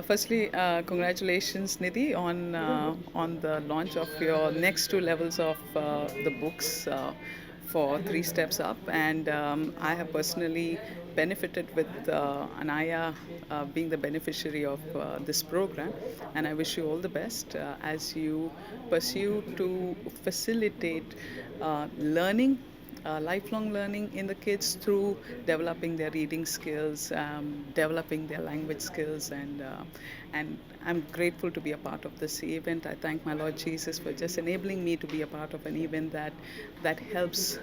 Firstly, congratulations, Nidhi, on the launch of your next two levels of the books for Three Steps Up. And I have personally benefited with Anaya being the beneficiary of this program. And I wish you all the best as you pursue to facilitate learning, lifelong learning in the kids through developing their reading skills, developing their language skills, and I'm grateful to be a part of this event. I thank my Lord Jesus for just enabling me to be a part of an event that helps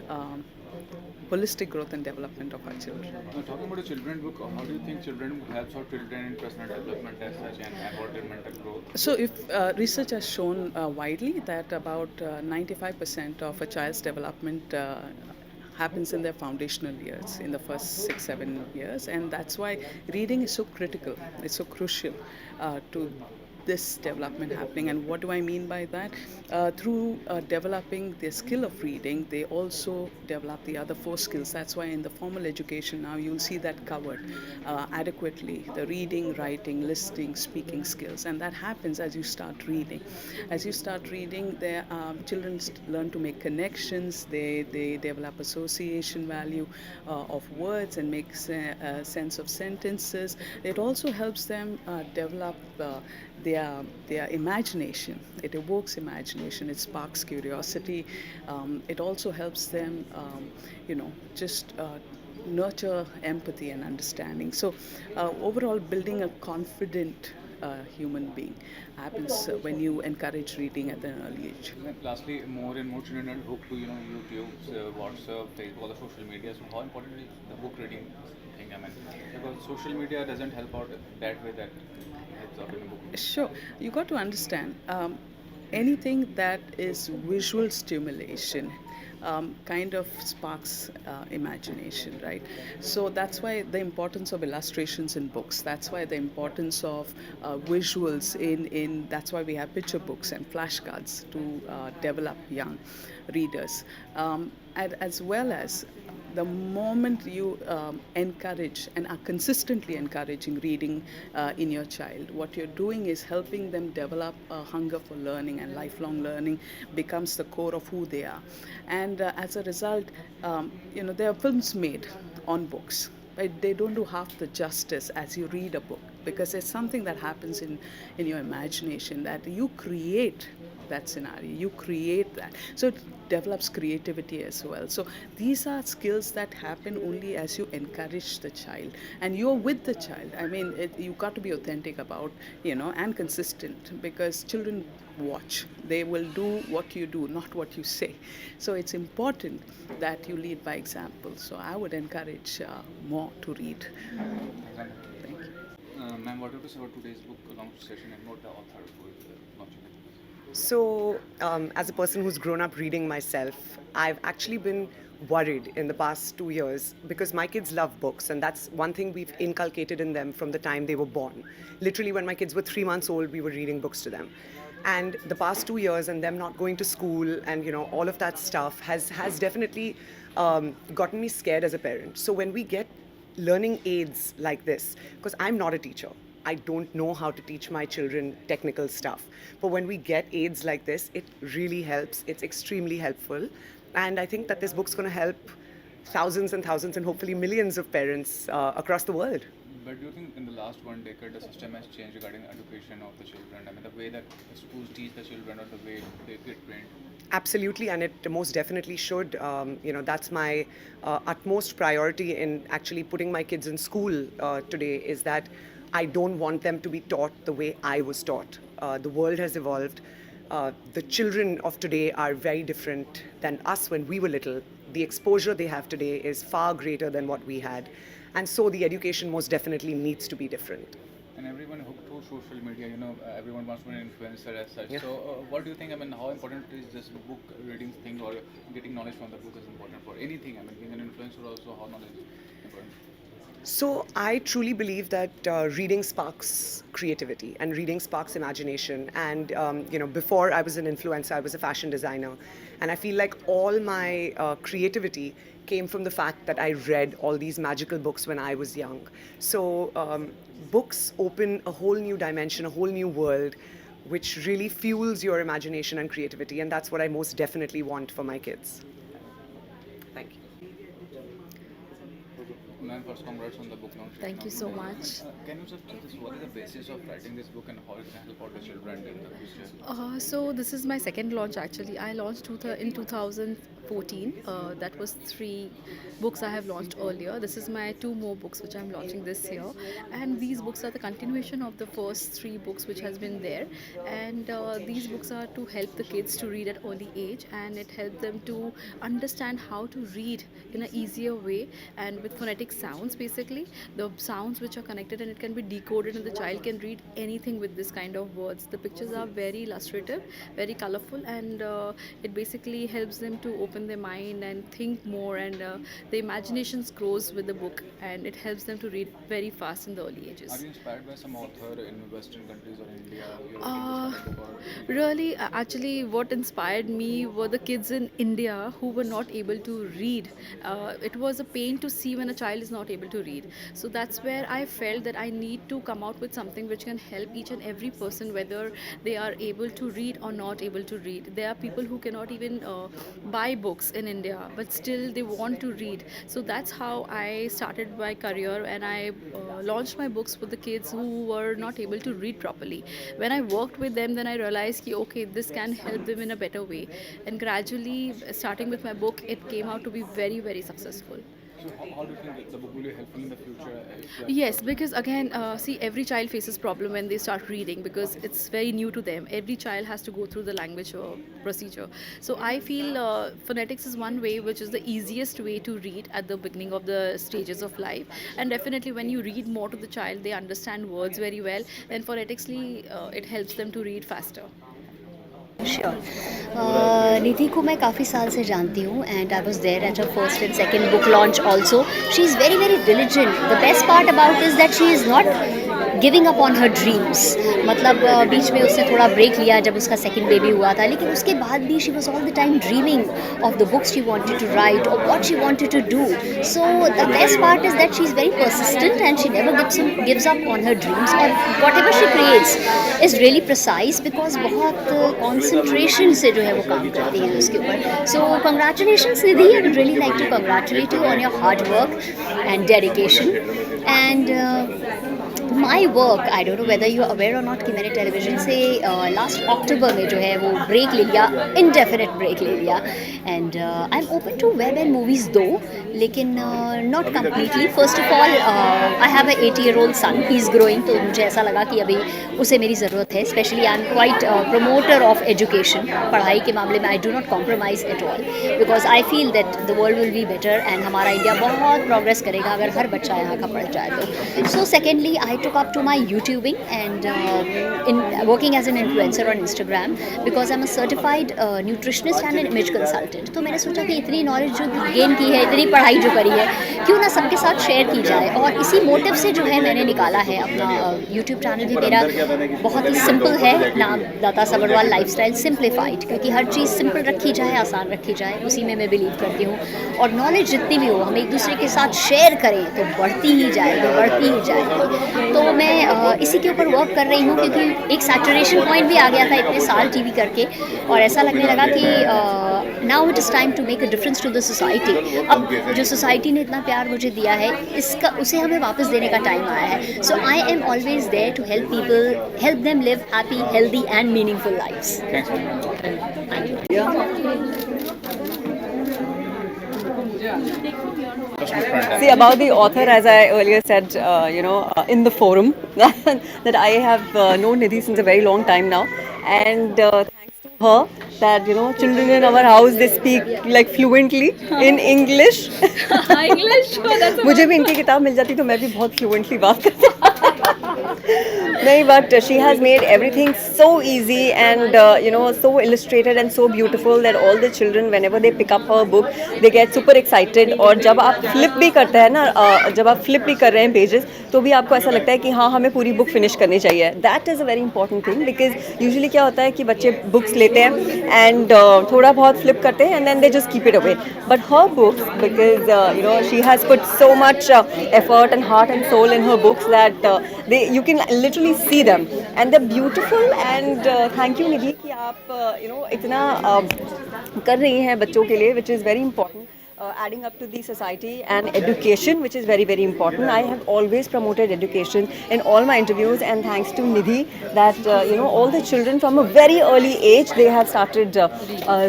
holistic growth and development of our children. Talking about the children book, how do you think children helps our children in personal development as such and about their mental growth? So, if research has shown widely that about 95% of a child's development happens in their foundational years, in the first 6 7 years, and that's why reading is so critical. It's so crucial to this development happening. And what do I mean by that? Through developing the skill of reading, they also develop the other four skills. That's why in the formal education now you'll see that covered adequately, the reading, writing, listening, speaking skills. And that happens as you start reading. As you start reading, their children learn to make connections, they develop association value of words and make sense of sentences. It also helps them develop their imagination. It evokes imagination. It sparks curiosity. It also helps them, just nurture empathy and understanding. So, overall, building a confident human being happens when you encourage reading at an early age. And lastly, more and more children are hooked to YouTube, WhatsApp, Facebook, all the social media. So how important is the book reading thing? I mean, because social media doesn't help out that way that helps out in a book. Sure, you got to understand anything that is visual stimulation kind of sparks imagination, right? So that's why the importance of illustrations in books. That's why the importance of visuals in. That's why we have picture books and flashcards to develop young readers, and as well as the moment you encourage and are consistently encouraging reading in your child, what you're doing is helping them develop a hunger for learning, and lifelong learning becomes the core of who they are. And as a result, there are films made on books, but they don't do half the justice as you read a book, because it's something that happens in your imagination, that you create that scenario, you create that, so it develops creativity as well. So these are skills that happen only as you encourage the child and you're with the child. I mean, you got to be authentic about, and consistent, because children watch. They will do what you do, not what you say. So it's important that you lead by example. So I would encourage more to read. Thank you. Ma'am, what do you say about today's book launch session and what the author will launching it? So, as a person who's grown up reading myself, I've actually been worried in the past 2 years because my kids love books, and that's one thing we've inculcated in them from the time they were born. Literally, when my kids were 3 months old, we were reading books to them. And the past 2 years, and them not going to school, and all of that stuff has definitely gotten me scared as a parent. So when we get learning aids like this, because I'm not a teacher, I don't know how to teach my children technical stuff. But when we get aids like this, it really helps. It's extremely helpful. And I think that this book's going to help thousands and thousands and hopefully millions of parents across the world. But do you think in the last 1 decade the system has changed regarding education of the children? I mean, the way that the schools teach the children or the way they get trained? Absolutely, and it most definitely should. That's my utmost priority in actually putting my kids in school today, is that I don't want them to be taught the way I was taught. The world has evolved. The children of today are very different than us when we were little. The exposure they have today is far greater than what we had. And so the education most definitely needs to be different. And everyone hooked to social media, everyone wants to be an influencer as such. Yeah. So, what do you think? I mean, how important is this book reading thing or getting knowledge from the book is important for anything? I mean, being an influencer also, how knowledge is important? So I truly believe that reading sparks creativity and reading sparks imagination. And before I was an influencer, I was a fashion designer, and I feel like all my creativity came from the fact that I read all these magical books when I was young. So books open a whole new dimension, a whole new world, which really fuels your imagination and creativity. And that's what I most definitely want for my kids. Thank you. Ma'am, first congrats on the book launch. Thank you so much. Can you just tell us what is the basis of writing this book and how it can help out the children in the future? So this is my second launch actually. I launched in 2014. That was 3 books I have launched earlier. This is my 2 more books which I'm launching this year, and these books are the continuation of the first 3 books which has been there. And these books are to help the kids to read at early age, and it helps them to understand how to read in an easier way and with phonetic sounds. Basically, the sounds which are connected, and it can be decoded, and the child can read anything with this kind of words. The pictures are very illustrative, very colorful, and it basically helps them to open their mind and think more, and the imaginations grows with the book, and it helps them to read very fast in the early ages. Are you inspired by some author in Western countries or India? You're Uh, reading this kind of book or Really, actually, what inspired me were the kids in India who were not able to read. It was a pain to see when a child is not able to read. So that's where I felt that I need to come out with something which can help each and every person, whether they are able to read or not able to read. There are people who cannot even buy books in India, but still they want to read. So that's how I started my career, and I launched my books for the kids who were not able to read properly. When I worked with them, then I realized ki, okay, this can help them in a better way, and gradually, starting with my book, it came out to be very, very successful. so how do you think that the book will be helpful in the future? Yes, because again, see, every child faces problem when they start reading, because it's very new to them. Every child has to go through the language procedure. So I feel phonetics is one way which is the easiest way to read at the beginning of the stages of life. And definitely when you read more to the child, they understand words very well, and phonetically it helps them to read faster. Sure Nidhi को मैं काफ़ी साल से जानती हूँ and I was there at a first and second book launch also she is very very diligent the best part about is that she is not giving up on her dreams मतलब बीच में उसने थोड़ा break लिया जब उसका second baby हुआ था लेकिन उसके बाद भी she was all the time dreaming of the books she wanted to write और what she wanted to do so the best part is that she is very persistent and she never gives up on her dreams और whatever she creates is really precise because बहुत concentration से जो है वो काम करती है उसके ऊपर so congratulations Nidhi I would really like to congratulate you on your hard work and dedication and my work I don't know whether you are aware or not कि मैंने टेलीविजन से लास्ट अक्टूबर में जो है वो ब्रेक ले लिया indefinite break ले लिया and I am open to web and movies too लेकिन not completely first of all I have a 8-year-old son he is growing तो मुझे ऐसा लगा कि अभी उसे मेरी ज़रूरत है specially I am quite promoter of education पढ़ाई के मामले में I do not compromise at all because I feel that the world will be better and हमारा इंडिया बहुत प्रोग्रेस करेगा अगर हर बच्चा यहाँ का पढ़ जाए तो so secondly I took up to my YouTubing and in working as an influencer on Instagram because I'm a certified nutritionist and an image consultant. तो मैंने सोचा कि इतनी नॉलेज जो गेन की है इतनी पढ़ाई जो करी है क्यों ना सबके साथ शेयर की जाए और इसी मोटिव से जो है मैंने निकाला है अपना YouTube चैनल भी मेरा बहुत ही सिंपल है नाम दाता सबरवाल लाइफस्टाइल सिंप्लीफाइड क्योंकि हर चीज़ सिंपल रखी जाए आसान रखी जाए उसी में मैं बिलीव करती हूँ और नॉलेज जितनी भी हो हम एक दूसरे के साथ शेयर करें तो बढ़ती ही जाएगी तो मैं इसी के ऊपर वर्क कर रही हूँ क्योंकि एक सैचुरेशन पॉइंट भी आ गया था इतने साल टीवी करके और ऐसा लगने लगा कि now it is time to make a difference to the society अब जो सोसाइटी ने इतना प्यार मुझे दिया है इसका उसे हमें वापस देने का टाइम आया है so I am always there to help people help them live happy healthy and meaningful lifes See, about the author, as I earlier said, in the forum, that I have known Nidhi since a very long time now. And thanks to her, that, children in our house, they speak like fluently in English. English, that's मुझे भी इनकी किताब मिल जाती तो मैं भी बहुत fluently बात करती No, but she has made everything so easy and so illustrated and so beautiful that all the children, whenever they pick up her book, they get super excited. और जब आप flip भी करते हैं ना, जब आप flip भी कर रहे हैं pages, तो भी आपको ऐसा लगता है कि हाँ हमें पूरी book finish करनी चाहिए. That is a very important thing because usually क्या होता है कि बच्चे books लेते हैं and थोड़ा बहुत flip करते हैं and then they just keep it away. But her books, because she has put so much effort and heart and soul in her books that you can literally see them and they're beautiful. And thank you Nidhi कि आप इतना कर रही हैं बच्चों के लिए, which is very important. Adding up to the society and education, which is very, very important. I have always promoted education in all my interviews, and thanks to Nidhi that all the children from a very early age they have started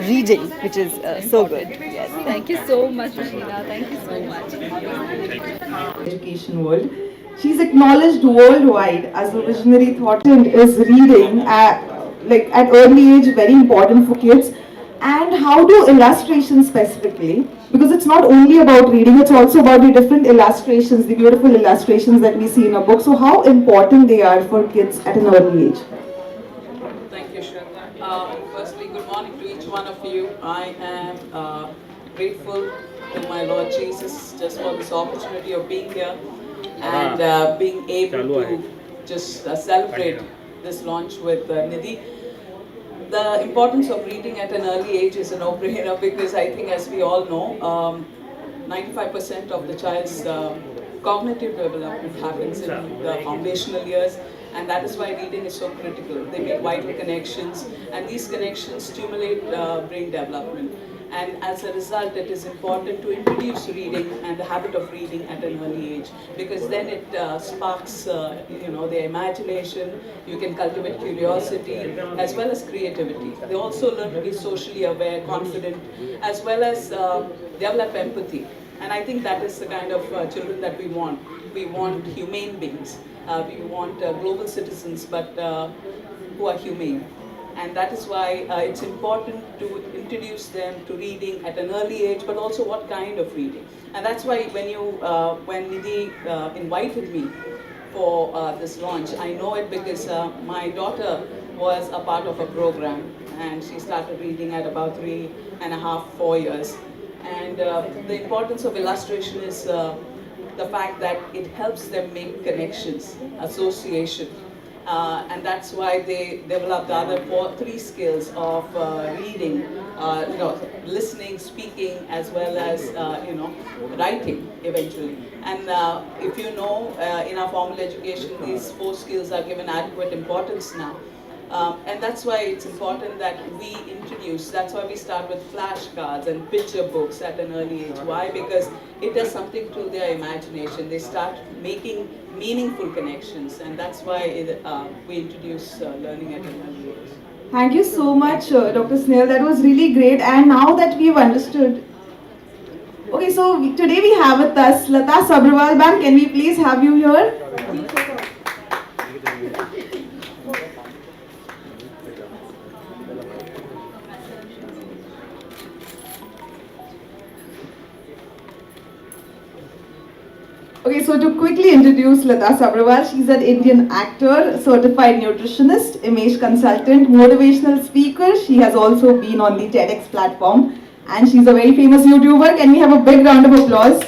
reading, which is so good. Yes. Thank you so much, Rashida. Thank you so much. Education world. She's acknowledged worldwide as a visionary thought and is reading at early age very important for kids. And how do illustrations specifically, because it's not only about reading, it's also about the different illustrations, the beautiful illustrations that we see in a book. So how important they are for kids at an early age? Thank you, Shraddha. Firstly, good morning to each one of you. I am grateful to my Lord Jesus just for this opportunity of being here and being able to just celebrate this launch with Nidhi. The importance of reading at an early age is a no-brainer because I think, as we all know, 95% of the child's cognitive development happens in the foundational years, and that is why reading is so critical. They make vital connections, and these connections stimulate brain development. And as a result, it is important to introduce reading and the habit of reading at an early age, because then it sparks, their imagination. You can cultivate curiosity as well as creativity. They also learn to be socially aware, confident, as well as develop empathy. And I think that is the kind of children that we want. We want humane beings. We want global citizens, but who are humane. And that is why it's important to introduce them to reading at an early age, but also what kind of reading. And that's why when Nidhi invited me for this launch, I know it because my daughter was a part of a program, and she started reading at about 3.5, 4 years. And the importance of illustration is the fact that it helps them make connections, association. And that's why they develop the other three skills of reading, listening, speaking, as well as writing eventually. And if you know, in our formal education, these 4 skills are given adequate importance now. And that's why it's important that we introduce, that's why we start with flashcards and picture books at an early age. Why? Because it does something to their imagination. They start making meaningful connections, and that's why we introduce learning at an early age. Thank you so much, Dr. Snail. That was really great. And now that we've understood. Okay, so today we have with us Lata Sabharwal. Ma'am, can we please have you here? Okay, so to quickly introduce Lata Sabharwal, she's an Indian actor, certified nutritionist, image consultant, motivational speaker. She has also been on the TEDx platform, and she's a very famous YouTuber. Can we have a big round of applause?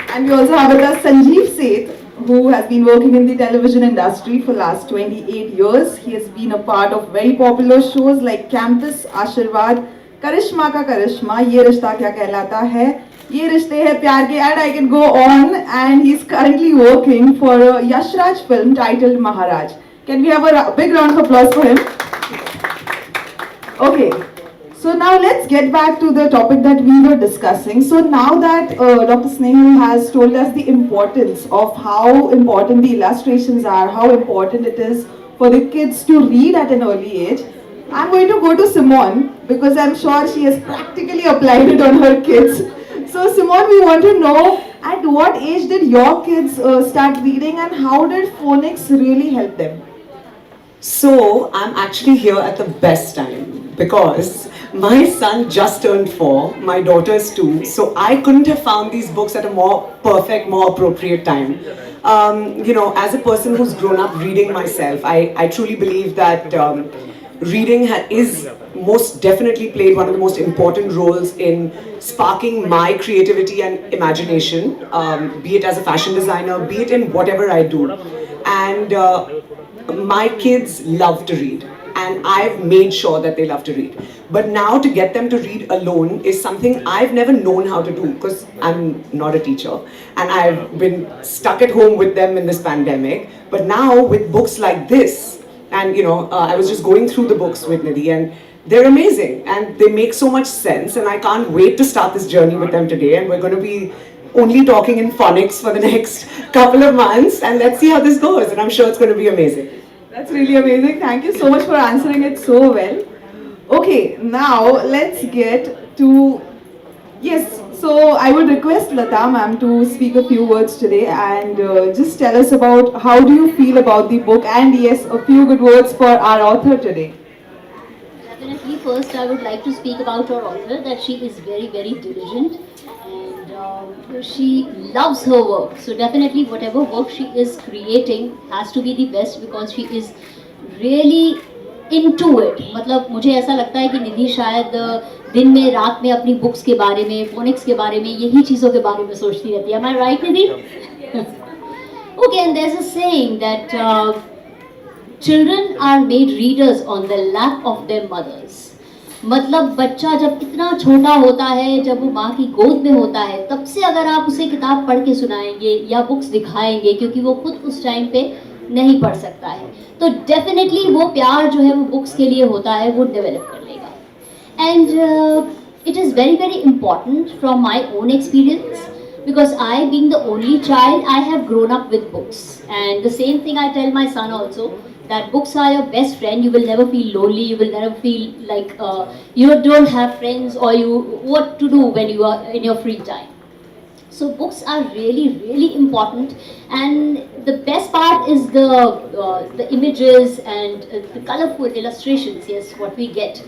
And we also have with us Sanjeev Seth, who has been working in the television industry for last 28 years. He has been a part of very popular shows like Campus, Ashirwad, Karishma Ka Karishma, Ye Rishta Kya Kehlata Hai, Ye Rishte Hai Pyar Ke, and I can go on. And he's currently working for a Yash Raj film titled Maharaj. Can we have a big round of applause for him? Okay, so now let's get back to the topic that we were discussing. So now that Dr. Snehal has told us the importance of how important the illustrations are, how important it is for the kids to read at an early age, I'm going to go to Simone because I'm sure she has practically applied it on her kids. So Simone, we want to know, at what age did your kids start reading, and how did phonics really help them? So I'm actually here at the best time because my son just turned 4, my daughter's 2, so I couldn't have found these books at a more perfect, more appropriate time. As a person who's grown up reading myself, I truly believe that reading is most definitely played one of the most important roles in sparking my creativity and imagination, be it as a fashion designer, be it in whatever I do. And my kids love to read, and I've made sure that they love to read. But now to get them to read alone is something I've never known how to do because I'm not a teacher and I've been stuck at home with them in this pandemic. But now with books like this, and I was just going through the books with Nidhi, and they're amazing and they make so much sense, and I can't wait to start this journey with them today. And we're going to be only talking in phonics for the next couple of months, and let's see how this goes, and I'm sure it's going to be amazing. That's really amazing. Thank you so much for answering it so well. Okay, now let's get to... Yes, so I would request Lata ma'am to speak a few words today and just tell us about how do you feel about the book, and yes, a few good words for our author today. Definitely, first I would like to speak about our author, that she is very, very diligent and she loves her work. So definitely whatever work she is creating has to be the best because she is really into it. मतलब मुझे ऐसा लगता है कि निधि शायद दिन में रात में अपनी बुक्स के बारे में, फोनिक्स के बारे में, यही चीज़ों के बारे में सोचती रहती है. Am I right, Nidhi? Okay, and there's a saying that children are made readers on the lap of their mothers. मतलब बच्चा जब इतना छोटा होता है, जब वो माँ की गोद में होता है, तब से अगर आप उसे किताब पढ़ के सुनाएंगे या बुक्स दिखाएंगे, क्योंकि वो खुद उस टाइम पे नहीं पढ़ सकता है, तो डेफिनेटली वो प्यार जो है वो बुक्स के लिए होता है, वो डेवलप कर लेगा. And it is very very important from my own experience because I, being the only child, I have grown up with books, and the same thing I tell my son also, that books are your best friend. You will never feel lonely, you will never feel like you don't have friends or you what to do when you are in your free time. So books are really, really important, and the best part is the images and the colorful illustrations, yes, what we get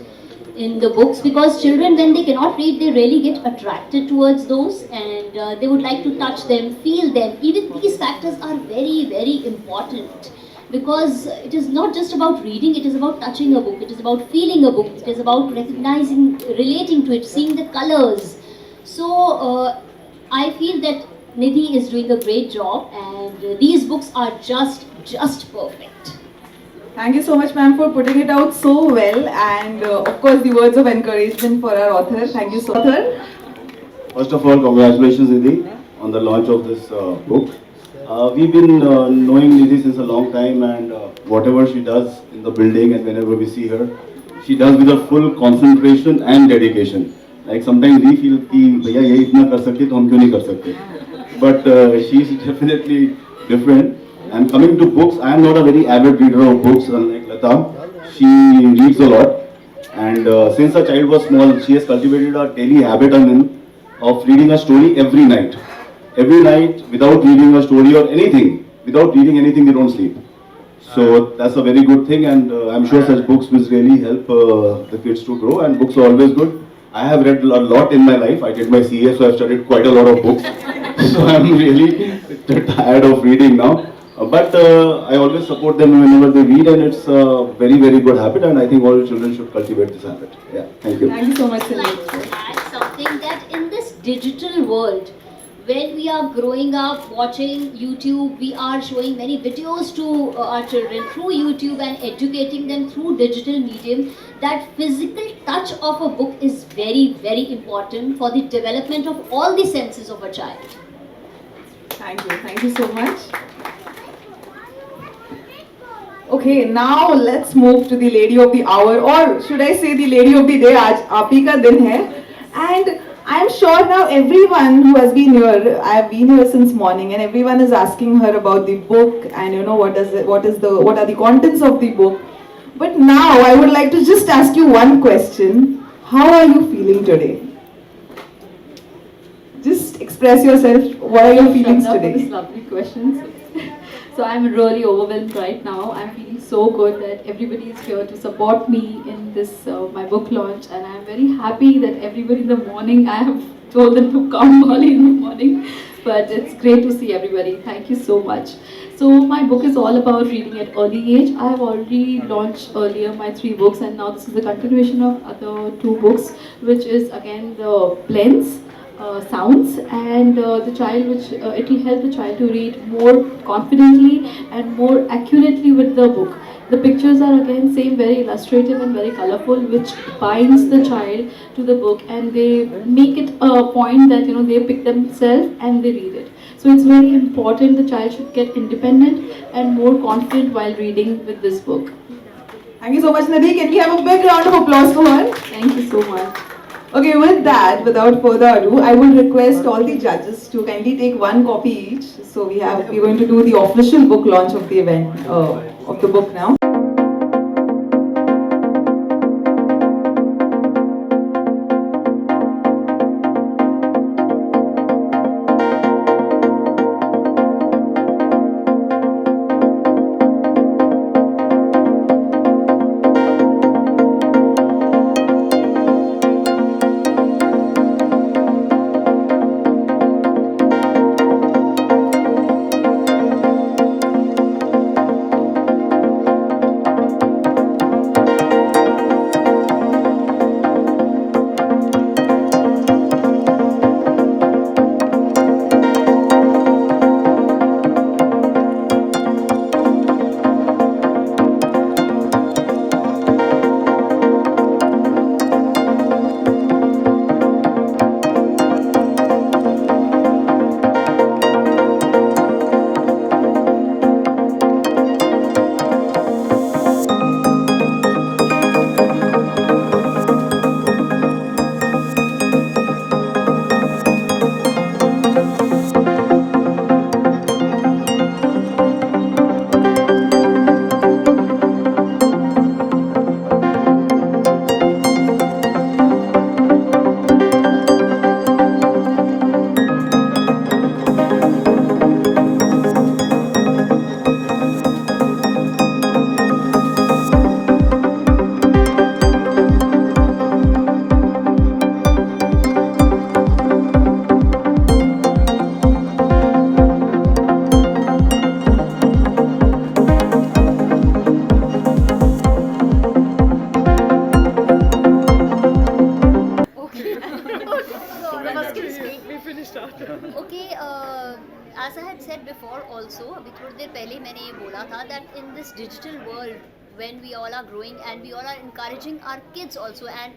in the books, because children, when they cannot read, they really get attracted towards those, and they would like to touch them, feel them. Even these factors are very, very important, because it is not just about reading, it is about touching a book, it is about feeling a book, it is about recognizing, relating to it, seeing the colors. So I feel that Nidhi is doing a great job, and these books are just perfect. Thank you so much, ma'am, for putting it out so well, and of course the words of encouragement for our author. Thank you so much. First of all, congratulations, Nidhi, on the launch of this book. We've been knowing Nidhi since a long time, and whatever she does in the building and whenever we see her, she does with a full concentration and dedication. Like sometimes we feel कि भैया ये इतना कर सकते तो हम क्यों नहीं कर सकते? But she is definitely different. And coming to books, I am not a very avid reader of books, unlike Lata. She reads a lot, and since her child was small, she has cultivated a daily habit of reading a story every night. Every night, without reading a story or anything, without reading anything, they don't sleep. So that's a very good thing, and I'm sure such books will really help the kids to grow. And books are always good. I have read a lot in my life. I did my CA, so I've studied quite a lot of books. So I'm really tired of reading now. But I always support them whenever they read, and it's a very, very good habit, and I think all children should cultivate this habit. Yeah, thank you. Thank you so much, I would like to add something, that in this digital world, when we are growing up watching YouTube, we are showing many videos to our children through YouTube and educating them through digital medium, that physical touch of a book is very, very important for the development of all the senses of a child. Thank you so much. Okay, now let's move to the lady of the hour, or should I say the lady of the day. आज आप ही का दिन है, and I'm sure now everyone who has been here, I have been here since morning, and everyone is asking her about the book and what are the contents of the book. But now I would like to just ask you one question: how are you feeling today? Just express yourself. What are your feelings today? These lovely questions. So I'm really overwhelmed right now. I'm feeling so good that everybody is here to support me in this my book launch, and I'm very happy that everybody in the morning, I have told them to come early in the morning but it's great to see everybody. Thank you so much. So my book is all about reading at early age. I have already launched earlier my 3 books, and now this is the continuation of other 2 books, which is again the blends, sounds, and the child, which it will help the child to read more confidently and more accurately with the book. The pictures are again same, very illustrative and very colorful, which binds the child to the book, and they make it a point that they pick themselves and they read it. So it's very important the child should get independent and more confident while reading with this book. Thank you so much, Nidhi. Can we have a big round of applause for her? Thank you so much. Okay, with that, without further ado, I will request all the judges to kindly take 1 copy each. So we're going to do the official book launch of the event, of the book now. Okay, as I had said before also, अभी थोड़ी देर पहले मैंने ये बोला था that in this digital world, when we all are growing and we all are encouraging our kids also, and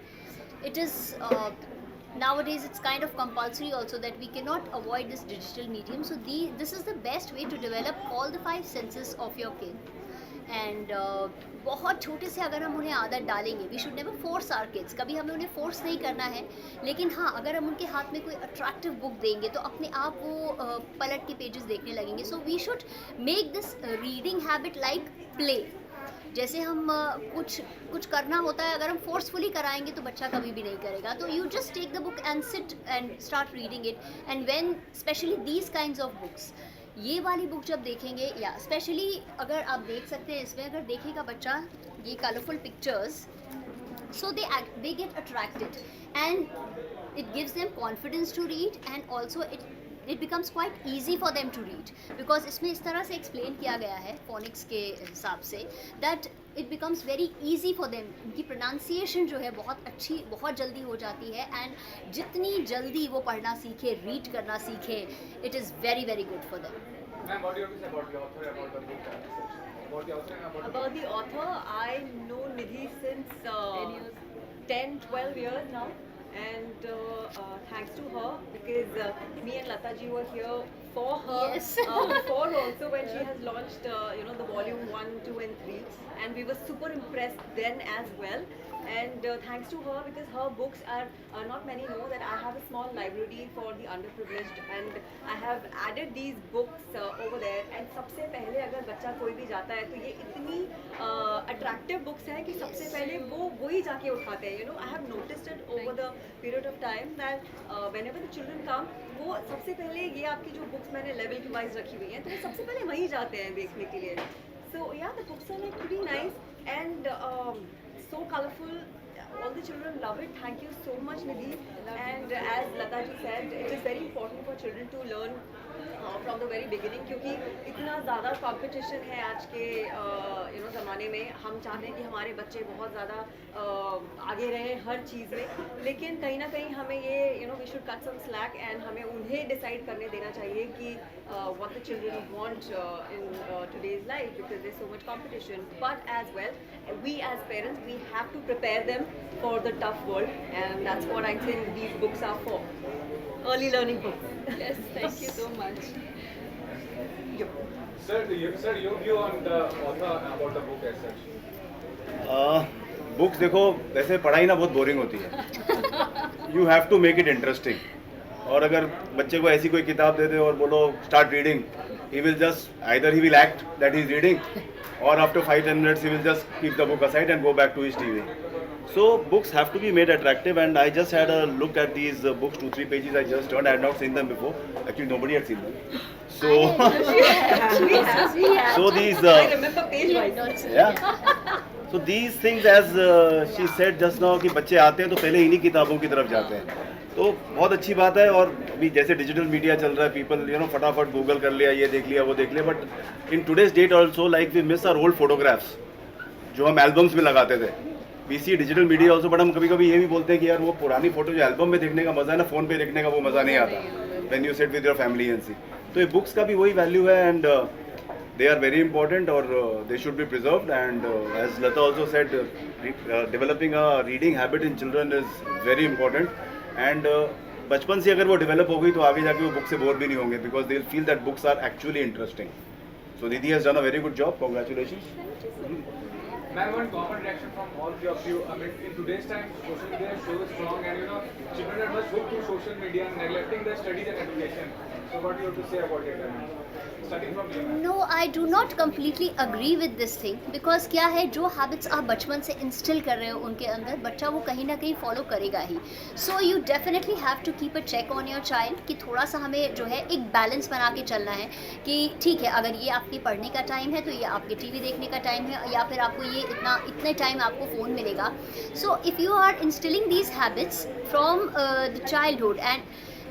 it is nowadays it's kind of compulsory also that we cannot avoid this digital medium. So this is the best way to develop all the 5 senses of your kid. And बहुत छोटे से अगर हम उन्हें आदत डालेंगे, we should never force our kids, कभी हमें उन्हें फोर्स नहीं करना है, लेकिन हाँ अगर हम उनके हाथ में कोई अट्रैक्टिव बुक देंगे तो अपने आप वो पलट के पेजेस देखने लगेंगे. So we should make this reading habit like play. जैसे हम कुछ करना होता है, अगर हम फोर्सफुली कराएंगे तो बच्चा कभी भी नहीं करेगा. तो you just take the book and sit and start reading it. And when specially these kinds of books, ये वाली बुक जब देखेंगे, या स्पेशली अगर आप देख सकते हैं इसमें, अगर देखेगा बच्चा ये colourful pictures, so they get attracted and it gives them confidence to read, and also it becomes quite easy for them to read, because इसमें इस तरह से explain किया गया है phonics के हिसाब से that it becomes very easy for them. उनकी pronunciation जो है बहुत अच्छी, बहुत जल्दी हो जाती है, and जितनी जल्दी वो पढ़ना सीखे, read करना सीखे, it is very very good for them. Ma'am, what do you have to say about the author, about the book? About the author and About the author, I know Nidhi since 10-12 years now, and thanks to her, because me and Lata ji were here for her Yes. before also, when she has launched the volume 1, 2 and 3, and we were super impressed then as well. And thanks to her, because her books are not many know that I have a small library for the underprivileged, and I have added these books over there. And सबसे पहले अगर बच्चा कोई भी जाता है तो ये इतनी attractive books हैं कि सबसे पहले वो वही जाके उठाते हैं. I have noticed it over the period of time that whenever the children come, वो सबसे पहले ये आपकी जो books मैंने level के wise रखी हुई हैं, तो वो सबसे पहले वहीं जाते हैं देखने के लिए. So yeah, the books are like pretty nice and so colorful. all the children love it. Thank you so much, Nidhi. And as Lata ji said, it is very important for children to learn from the very beginning, क्योंकि इतना ज़्यादा competition है आज के ज़माने में. हम चाहते हैं कि हमारे बच्चे बहुत ज़्यादा आगे रहें हर चीज़ में, लेकिन कहीं ना कहीं हमें ये we should cut some slack and हमें उन्हें decide करने देना चाहिए कि what the children want in today's life, because there's so much competition. But as well, we as parents, we have to prepare them for the tough world, and that's what I think these books are for. Early learning books. Yes, thank you so much. Sir, your view on the author about the book as such? Books देखो, वैसे पढ़ाई ना बहुत boring होती है. You have to make it interesting. और अगर बच्चे को ऐसी कोई किताब दे दे और बोलो start reading, he will just either he will act that he is reading, or after 5-10 minutes he will just keep the book aside and go back to his TV. So books have to be made attractive, and I just had a look at these books, 2-3 pages I just turned. I had not seen them before. Actually, nobody had seen them. So, so these. I remember page-wise. Yeah. So these things, as she said just now, कि बच्चे आते हैं तो पहले इन्हीं किताबों की तरफ जाते हैं. तो बहुत अच्छी बात है. और अभी जैसे डिजिटल मीडिया चल रहा है, पीपल फटाफट गूगल कर लिया, ये देख लिया, वो देख लिया. But in today's date also, like we miss our old photographs जो हम एल्बम्स में लगाते थे. We see digital media also, but हम कभी कभी ये भी बोलते हैं कि यार वो पुरानी फोटो जो एल्बम में देखने का मजा है ना, फोन पे देखने का वो मजा नहीं आता when you sit with your family and see. तो ये बुक्स का भी वही वैल्यू है, and they are very important, or they should be preserved. And as Lata also said, developing a reading habit in children is very important. And बचपन से अगर वो डेवलप हो गई तो आगे जाके वो बुक से बोर भी नहीं होंगे, because they will feel that books are actually interesting. So Nidhi has done a very good job. Congratulations. Ma'am, one common reaction from all of you. I mean, in today's time, social media is so strong, and children are much hooked to social media and neglecting their studies and education. So, what do you have to say about it? Starting from you. No, I do not completely agree with this thing, because क्या है, जो habits आप बचपन से instil कर रहे हो उनके अंदर, बच्चा वो कहीं ना कहीं फॉलो करेगा ही. So you definitely have to keep a check on your child कि थोड़ा सा हमें जो है एक बैलेंस बना के चलना है कि ठीक है, अगर ये आपके पढ़ने का टाइम है तो ये आपके टीवी देखने का टाइम है, या फिर आपको ये इतने टाइम आपको फ़ोन मिलेगा. So if you are instilling these habits from the childhood, and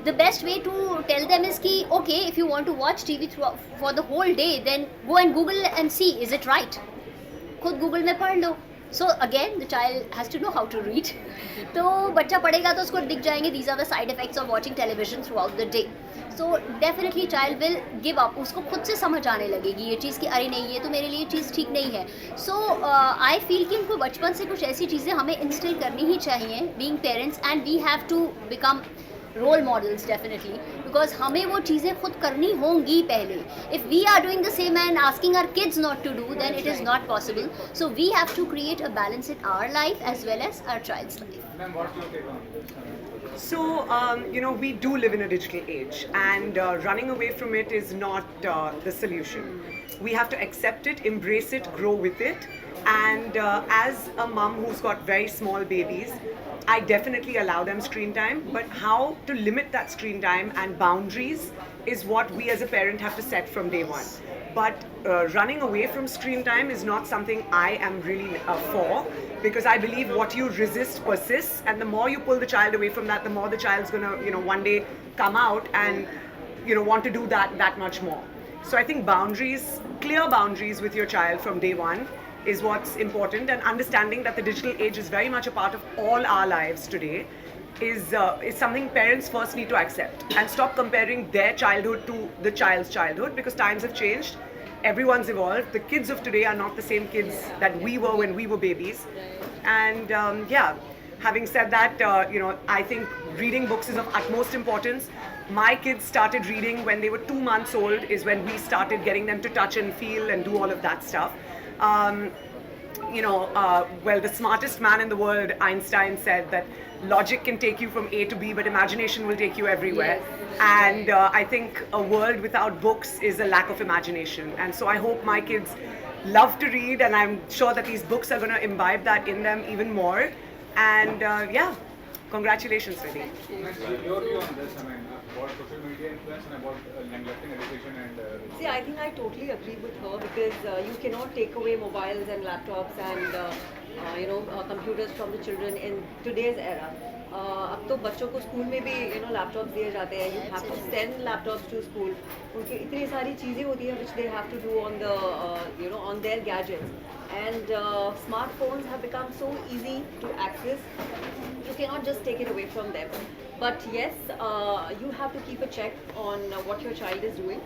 the best way to tell them is ki, okay, if you want to watch TV for the whole day, then go and Google and see, is it right? खुद Google में पढ़ लो. So again, the child has to know how to read. तो बच्चा पढ़ेगा तो उसको दिख जाएंगे these are the side effects of watching television throughout the day. So definitely child will give up. उसको खुद से समझ आने लगेगी ये चीज़ कि अरे नहीं, ये तो मेरे लिए चीज़ ठीक नहीं है. So I feel कि उनको बचपन से कुछ ऐसी चीज़ें हमें इंस्टिल करनी ही चाहिए, being parents, and we have to become role models definitely, because हमें वो चीज़ें खुद करनी होंगी पहले. If we are doing the same and asking our kids not to do, then it is not possible. So we have to create a balance in our life as well as our child's life. Ma'am, what's your take on this? So, we do live in a digital age, and running away from it is not the solution. We have to accept it, embrace it, grow with it. And as a mum who's got very small babies, I definitely allow them screen time, but how to limit that screen time and boundaries is what we as a parent have to set from day one. But running away from screen time is not something I am really for, because I believe what you resist persists, and the more you pull the child away from that, the more the child's gonna, one day come out and, want to do that much more. So I think boundaries, clear boundaries with your child from day one is what's important, and understanding that the digital age is very much a part of all our lives today is something parents first need to accept, and stop comparing their childhood to the child's childhood, because times have changed, everyone's evolved. The kids of today are not the same kids that we were when we were babies. And having said that, I think reading books is of utmost importance. My kids started reading when they were 2 months old, is when we started getting them to touch and feel and do all of that stuff. Well, the smartest man in the world, Einstein, said that logic can take you from A to B, but imagination will take you everywhere. Yes. And I think a world without books is a lack of imagination. And so I hope my kids love to read, and I'm sure that these books are going to imbibe that in them even more. And congratulations, Nidhi. Your view on this, about social media influence and about neglecting education and... See, I think I totally agree with her, because you cannot take away mobiles and laptops and computers from the children in today's era. अब तो बच्चों को school में भी laptops दिए जाते हैं. You have to send laptops to school. उनकी इतनी सारी चीज़ें होती हैं which they have to do on the on their gadgets. And smartphones have become so easy to access. You cannot just take it away from them. But yes, you have to keep a check on what your child is doing.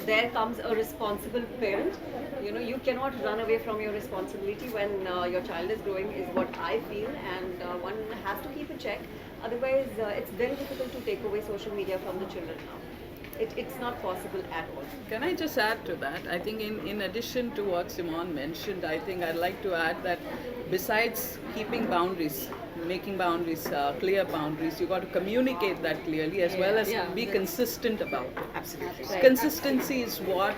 There comes a responsible parent. You cannot run away from your responsibility when your child is growing, is what I feel, and one has to keep a check. Otherwise, it's very difficult to take away social media from the children now. It's not possible at all. Can I just add to that? I think in addition to what Simone mentioned, I think I'd like to add that besides keeping boundaries, making boundaries, clear boundaries, you got to communicate that clearly as well as be consistent about it. Absolutely. Right. Consistency is what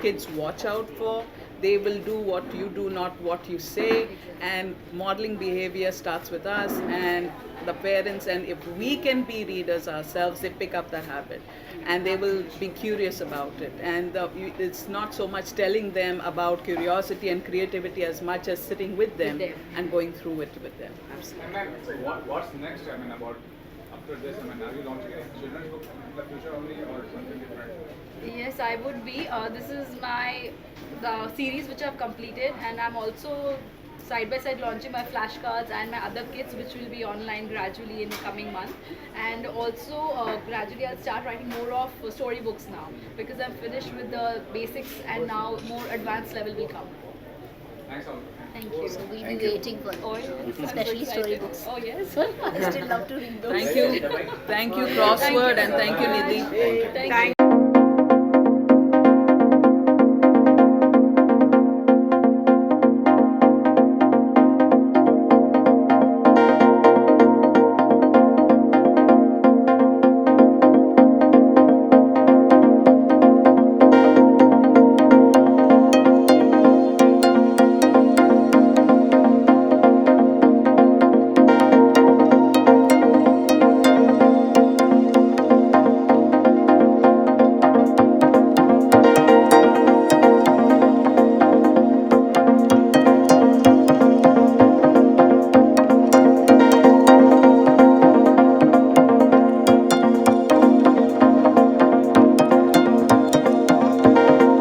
kids watch out for. They will do what you do, not what you say. And modeling behavior starts with us and the parents. And if we can be readers ourselves, they pick up that habit. And they will be curious about it. And it's not so much telling them about curiosity and creativity as much as sitting with them and going through it with them. And ma'am, what's next? I mean, about after this, I mean, are you launching a children's book in the future only or something different? Yes, I would be. This is the series which I've completed, and I'm also side by side launching my flashcards and my other kits, which will be online gradually in the coming month. And also gradually I'll start writing more of storybooks now, because I'm finished with the basics and now more advanced level will come. Thanks all. Thank you. So we'll be waiting for Oh, especially storybooks. Oh yes. I still love to read those. Thank you. Thank you, Crossword, and thank you, Nidhi. Thank you.